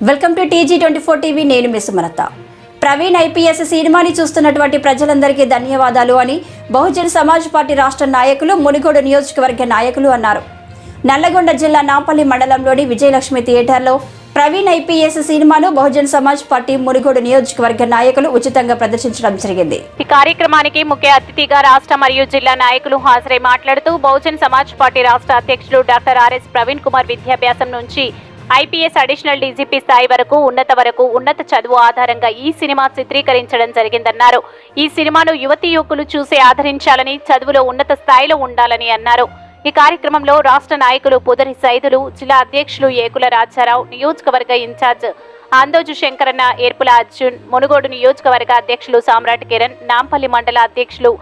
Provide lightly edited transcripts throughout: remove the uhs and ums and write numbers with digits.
Welcome to TG24 TV. నేను miss Sumalatha. Praveen IPS సినిమాని చూస్తున్నటువంటి ప్రజలందరికీ ధన్యవాదాలు అని బహుజన్ సమాజ్ పార్టీ రాష్ట్ర నాయకులు, మునుగోడు నియోజకవర్గ నాయకులు అన్నారు. నల్లగొండ జిల్లా నాంపల్లి మండలంలోని విజయలక్ష్మి థియేటర్లో ప్రవీణ్ IPS సినిమాను బహుజన్ సమాజ్ పార్టీ మునుగోడు నియోజకవర్గ నాయకులు ఉచితంగా ప్రదర్శించడం జరిగింది. ఈ కార్యక్రమానికి ముఖ్య అతిథిగా రాష్ట్ర మరియు జిల్లా నాయకులు హాజరై మాట్లాడుతూ బహుజన్ సమాజ్ పార్టీ రాష్ట్ర అధ్యక్షులు డాక్టర్ RS ప్రవీణ్ కుమార్ విద్యాభ్యాసం నుంచి IPS అడిషనల్ DGP స్థాయి వరకు ఉన్నత చదువు ఆధారంగా ఈ సినిమా చిత్రీకరించడం జరిగిందన్నారు. ఈ సినిమాను యువతీ యువకులు చూసి ఆదరించాలని, చదువులో ఉన్నత స్థాయిలో ఉండాలని అన్నారు. ఈ కార్యక్రమంలో రాష్ట్ర నాయకులు పుదరి సైదులు, జిల్లా అధ్యక్షులు ఏకుల రాజారావు, నియోజకవర్గ ఇన్ఛార్జ్ ఆందోజు శంకరన్న, ఏర్పుల అర్జున్, మునుగోడు నియోజకవర్గ అధ్యక్షులు సామ్రాట్ కిరణ్, నాంపల్లి మండల అధ్యక్షులు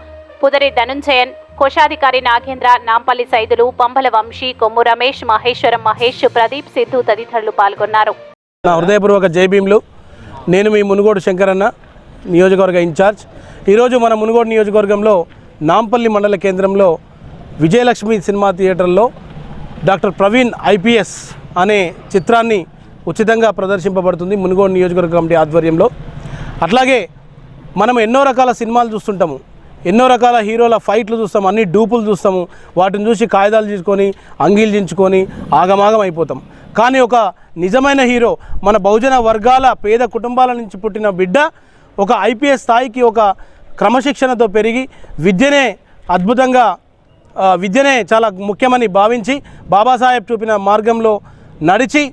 పుదరి ధనుంజయన్, కోశాధికారి నాగేంద్ర, నాంపల్లి సైదులు, పంబల వంశీ, కొమ్ము రమేష్, మహేశ్వరం మహేష్, ప్రదీప్, సిద్ధు తదితరులు పాల్గొన్నారు. హృదయపూర్వక జై భీమ్లు. నేను మీ మునుగోడు శంకరన్న, నియోజకవర్గ ఇన్ఛార్జ్. ఈరోజు మన మునుగోడు నియోజకవర్గంలో నాంపల్లి మండల కేంద్రంలో విజయలక్ష్మి సినిమా థియేటర్లో డాక్టర్ ప్రవీణ్ IPS అనే చిత్రాన్ని ఉచితంగా ప్రదర్శింపబడుతుంది మునుగోడు నియోజకవర్గ కమిటీ ఆధ్వర్యంలో. అట్లాగే మనం ఎన్నో రకాల సినిమాలు చూస్తుంటాము, ఎన్నో రకాల హీరోల ఫైట్లు చూస్తాము, అన్ని డూపులు చూస్తాము. వాటిని చూసి కాగితాలు తీసుకొని అంగీలు దించుకొని ఆగమాగం అయిపోతాం. కానీ ఒక నిజమైన హీరో, మన బహుజన వర్గాల పేద కుటుంబాల నుంచి పుట్టిన బిడ్డ ఒక IPS స్థాయికి ఒక క్రమశిక్షణతో పెరిగి విద్యనే చాలా ముఖ్యమని భావించి బాబాసాహెబ్ చూపిన మార్గంలో నడిచి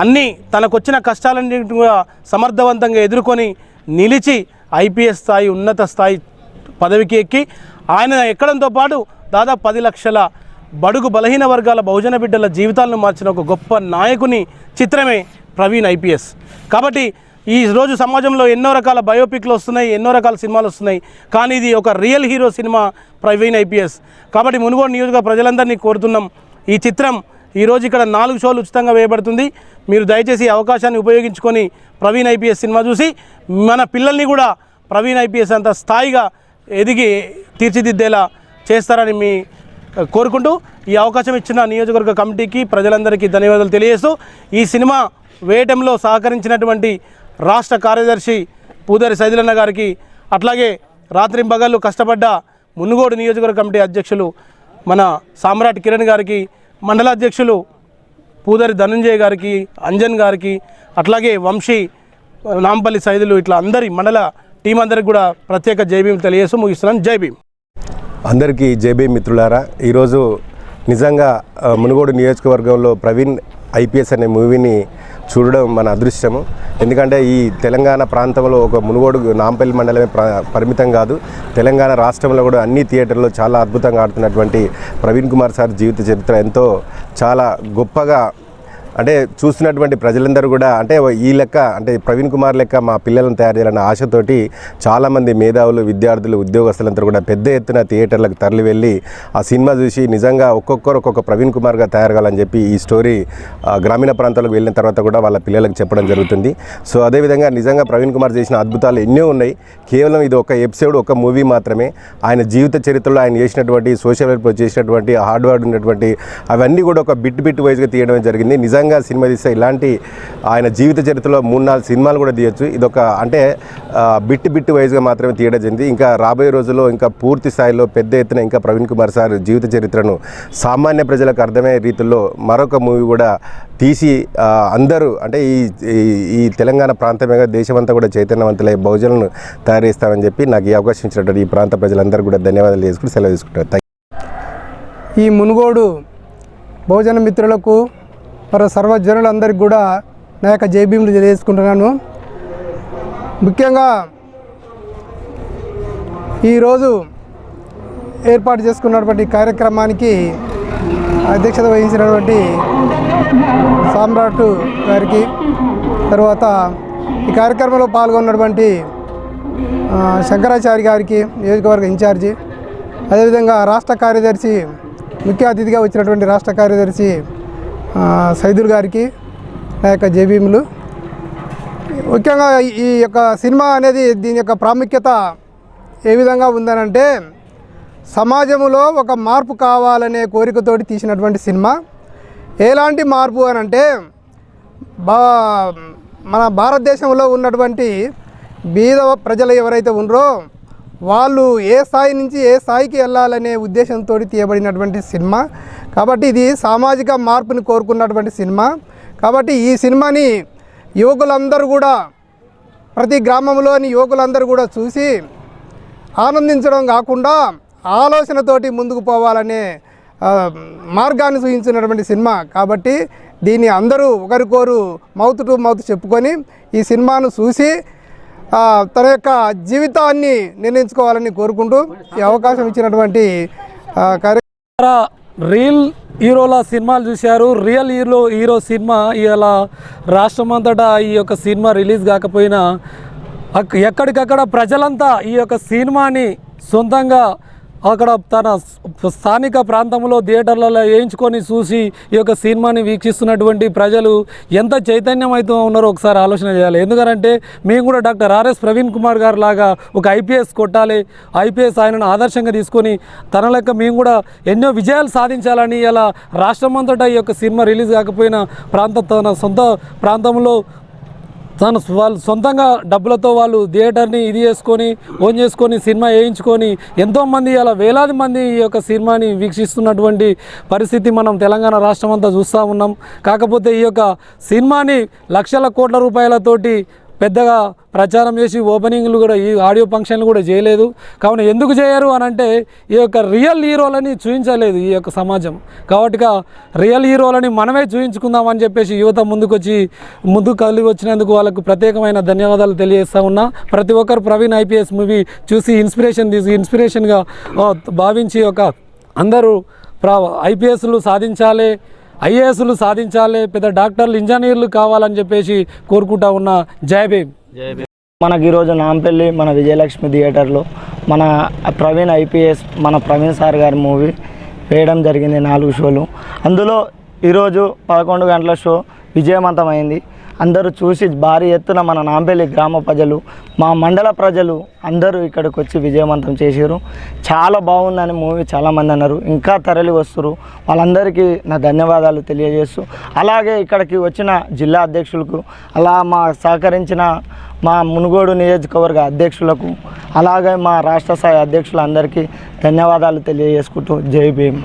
అన్నీ తనకొచ్చిన కష్టాలన్నింటినీ కూడా సమర్థవంతంగా ఎదుర్కొని నిలిచి IPS స్థాయి, ఉన్నత స్థాయి పదవికి ఎక్కి ఆయన ఎక్కడంతో పాటు దాదాపు 10 లక్షల బడుగు బలహీన వర్గాల బహుజన బిడ్డల జీవితాలను మార్చిన ఒక గొప్ప నాయకుని చిత్రమే ప్రవీణ్ IPS. కాబట్టి ఈ రోజు సమాజంలో ఎన్నో రకాల బయోపిక్లు వస్తున్నాయి, ఎన్నో రకాల సినిమాలు వస్తున్నాయి, కానీ ఇది ఒక real hero cinema Praveen IPS. కాబట్టి మునుగోడు నియోజక ప్రజలందరినీ కోరుతున్నాం, ఈ చిత్రం ఈరోజు ఇక్కడ 4 షోలు ఉచితంగా వేయబడుతుంది. మీరు దయచేసి అవకాశాన్ని ఉపయోగించుకొని ప్రవీణ్ IPS సినిమా చూసి మన పిల్లల్ని కూడా ప్రవీణ్ IPS అంత స్థాయిగా ఎదిగి తీర్చిదిద్దేలా చేస్తారని మీ కోరుకుంటూ ఈ అవకాశం ఇచ్చిన నియోజకవర్గ కమిటీకి, ప్రజలందరికీ ధన్యవాదాలు తెలియజేస్తూ ఈ సినిమా వేయటంలో సహకరించినటువంటి రాష్ట్ర కార్యదర్శి పూదరి సైదులన్న గారికి, అట్లాగే రాత్రింపగళ్ళు కష్టపడ్డ మునుగోడు నియోజకవర్గ కమిటీ అధ్యక్షులు మన సామ్రాట్ కిరణ్ గారికి, మండల అధ్యక్షులు పూదరి ధనుంజయ్ గారికి, అంజన్ గారికి, అట్లాగే వంశీ, నాంపల్లి సైదులు, ఇట్లా అందరి మండల టీం అందరికి కూడా ప్రత్యేక జై భీమ్ తెలియజేస్తూ ముగిస్తున్నాను. జై భీమ్. అందరికీ జై భీమ్ మిత్రులారా. ఈరోజు నిజంగా మునుగోడు నియోజకవర్గంలో ప్రవీణ్ IPS అనే మూవీని చూడడం మన అదృష్టము. ఎందుకంటే ఈ తెలంగాణ ప్రాంతంలో ఒక మునుగోడు నాంపల్లి మండలమే పరిమితం కాదు, తెలంగాణ రాష్ట్రంలో కూడా అన్ని థియేటర్లో చాలా అద్భుతంగా ఆడుతున్నటువంటి ప్రవీణ్ కుమార్ సార్ జీవిత చరిత్ర ఎంతో చాలా గొప్పగా, అంటే చూస్తున్నటువంటి ప్రజలందరూ కూడా అంటే ఈ లెక్క, అంటే ప్రవీణ్ కుమార్ లెక్క మా పిల్లలను తయారు చేయాలన్న ఆశతోటి చాలామంది మేధావులు, విద్యార్థులు, ఉద్యోగస్తులందరూ కూడా పెద్ద ఎత్తున థియేటర్లకు తరలి వెళ్ళి ఆ సినిమా చూసి నిజంగా ఒక్కొక్కరు ఒక్కొక్క ప్రవీణ్ కుమార్గా తయారగాలని చెప్పి ఈ స్టోరీ గ్రామీణ ప్రాంతాలకు వెళ్ళిన తర్వాత కూడా వాళ్ళ పిల్లలకు చెప్పడం జరుగుతుంది. సో అదేవిధంగా నిజంగా ప్రవీణ్ కుమార్ చేసిన అద్భుతాలు ఎన్నో ఉన్నాయి. కేవలం ఇది ఒక ఎపిసోడ్, ఒక మూవీ మాత్రమే. ఆయన జీవిత చరిత్రలో ఆయన చేసినటువంటి సోషల్ వెల్ఫేర్ చేసినటువంటి హార్డ్ వర్క్ ఉన్నటువంటి అవన్నీ కూడా ఒక బిట్ వైజ్గా తీయడం జరిగింది. నిజంగా సినిమా తీస్తే ఇలాంటి ఆయన జీవిత చరిత్రలో 3-4 సినిమాలు కూడా తీయచ్చు. ఇదొక అంటే బిట్ వైజ్గా మాత్రమే తీయడం జరిగింది. ఇంకా రాబోయే రోజుల్లో ఇంకా పూర్తి స్థాయిలో పెద్ద ఎత్తున ఇంకా ప్రవీణ్ కుమార్ సార్ జీవిత చరిత్రను సామాన్య ప్రజలకు అర్థమయ్యే రీతిలో మరొక మూవీ కూడా తీసి అందరూ అంటే ఈ తెలంగాణ ప్రాంతమే దేశమంతా కూడా చైతన్యవంతులై బహుజనులను తయారు చేస్తామని చెప్పి నాకు ఈ అవకాశం ఇచ్చినటువంటి ఈ ప్రాంత ప్రజలందరూ కూడా ధన్యవాదాలు చేసుకుని సెలవు తీసుకుంటారు. ఈ మునుగోడు బహుజన మిత్రులకు మరి సర్వజనులందరికీ కూడా నా యొక్క జై భీములు తెలియజేసుకుంటున్నాను. ముఖ్యంగా ఈరోజు ఏర్పాటు చేసుకున్నటువంటి కార్యక్రమానికి అధ్యక్షత వహించినటువంటి సామ్రాట్ గారికి, తర్వాత ఈ కార్యక్రమంలో పాల్గొన్నటువంటి శంకరాచారి గారికి, నియోజకవర్గ ఇన్ఛార్జి, అదేవిధంగా రాష్ట్ర కార్యదర్శి, ముఖ్య అతిథిగా వచ్చినటువంటి రాష్ట్ర కార్యదర్శి సైదుల్ గారికి నా యొక్క జై భీములు. ముఖ్యంగా ఈ యొక్క సినిమా అనేది దీని యొక్క ప్రాముఖ్యత ఏ విధంగా ఉందనంటే, సమాజంలో ఒక మార్పు కావాలనే కోరికతోటి తీసినటువంటి సినిమా. ఎలాంటి మార్పు అని అంటే మన భారతదేశంలో ఉన్నటువంటి బీద ప్రజలు ఎవరైతే ఉన్నారో వాళ్ళు ఏ స్థాయి నుంచి ఏ స్థాయికి వెళ్ళాలనే ఉద్దేశంతో తీయబడినటువంటి సినిమా. కాబట్టి ఇది సామాజిక మార్పుని కోరుకున్నటువంటి సినిమా. కాబట్టి ఈ సినిమాని యువకులందరూ కూడా, ప్రతి గ్రామంలోని యువకులందరూ కూడా చూసి ఆనందించడం కాకుండా ఆలోచనతోటి ముందుకు పోవాలనే మార్గాన్ని సూచించినటువంటి సినిమా. కాబట్టి దీన్ని అందరూ ఒకరికొరు మౌత్ టు మౌత్ చెప్పుకొని ఈ సినిమాను చూసి తన యొక్క జీవితాన్ని నిర్ణయించుకోవాలని కోరుకుంటూ ఈ అవకాశం ఇచ్చినటువంటి రియల్ హీరోల సినిమాలు చూశారు. రియల్ హీరో సినిమా ఇవాళ రాష్ట్రమంతటా ఈ యొక్క సినిమా రిలీజ్ కాకపోయినా ఎక్కడికక్కడ ప్రజలంతా ఈ యొక్క సినిమాని సొంతంగా అక్కడ తన స్థానిక ప్రాంతంలో థియేటర్లలో వేయించుకొని చూసి ఈ యొక్క సినిమాని వీక్షిస్తున్నటువంటి ప్రజలు ఎంత చైతన్యమైతే ఉన్నారో ఒకసారి ఆలోచన చేయాలి. ఎందుకంటే మేము కూడా డాక్టర్ ఆర్ఎస్ ప్రవీణ్ కుమార్ గారు లాగా ఒక ఐపీఎస్ కొట్టాలి, ఐపీఎస్ ఆయనను ఆదర్శంగా తీసుకొని తన లెక్క మేము కూడా ఎన్నో విజయాలు సాధించాలని ఇలా రాష్ట్రమంతటా ఈ యొక్క సినిమా రిలీజ్ కాకపోయినా తన సొంత ప్రాంతంలో వాళ్ళు సొంతంగా డబ్బులతో వాళ్ళు థియేటర్ని ఓన్ చేసుకొని సినిమా వేయించుకొని ఎంతోమంది అలా వేలాది మంది ఈ యొక్క సినిమాని వీక్షిస్తున్నటువంటి పరిస్థితి మనం తెలంగాణ రాష్ట్రం అంతా చూస్తూ ఉన్నాం. కాకపోతే ఈ యొక్క సినిమాని లక్షల కోట్ల రూపాయలతోటి పెద్దగా ప్రచారం చేసి ఓపెనింగ్లు కూడా ఈ ఆడియో ఫంక్షన్లు కూడా చేయలేదు. కావున ఎందుకు చేయరు అని అంటే ఈ యొక్క రియల్ హీరోలని చూపించలేదు ఈ యొక్క సమాజం. కాబట్టి రియల్ హీరోలని మనమే చూపించుకుందామని చెప్పేసి యువత ముందుకు కలిగి వచ్చినందుకు వాళ్ళకు ప్రత్యేకమైన ధన్యవాదాలు తెలియజేస్తూ ఉన్నా. ప్రతి ఒక్కరు ప్రవీణ్ ఐపీఎస్ మూవీ చూసి ఇన్స్పిరేషన్గా భావించి అందరూ ఐపీఎస్లు సాధించాలి, ఐఏఎస్లు సాధించాలి, పెద్ద డాక్టర్లు ఇంజనీర్లు కావాలని చెప్పేసి కోరుకుంటా ఉన్నా. జై భీమ్. మనకి ఈరోజు నాంపల్లి మన విజయలక్ష్మి థియేటర్లో మన ప్రవీణ్ ఐపీఎస్ మన ప్రవీణ్ సార్ గారి మూవీ వేయడం జరిగింది 4 షోలు. అందులో ఈరోజు 11 గంటల షో విజయవంతమైంది. అందరూ చూసి భారీ ఎత్తున మన నాంపల్లి గ్రామ ప్రజలు, మా మండల ప్రజలు అందరూ ఇక్కడికి వచ్చి విజయవంతం చేశారు. చాలా బాగుందని మూవీ చాలామంది అన్నారు. ఇంకా తరలి వస్తారు. వాళ్ళందరికీ నా ధన్యవాదాలు తెలియజేస్తూ, అలాగే ఇక్కడికి వచ్చిన జిల్లా అధ్యక్షులకు, అలా మా సహకరించిన మా మునుగోడు నియోజకవర్గ అధ్యక్షులకు, అలాగే మా రాష్ట్ర స్థాయి అధ్యక్షులందరికీ ధన్యవాదాలు తెలియజేసుకుంటూ జై భీమ్.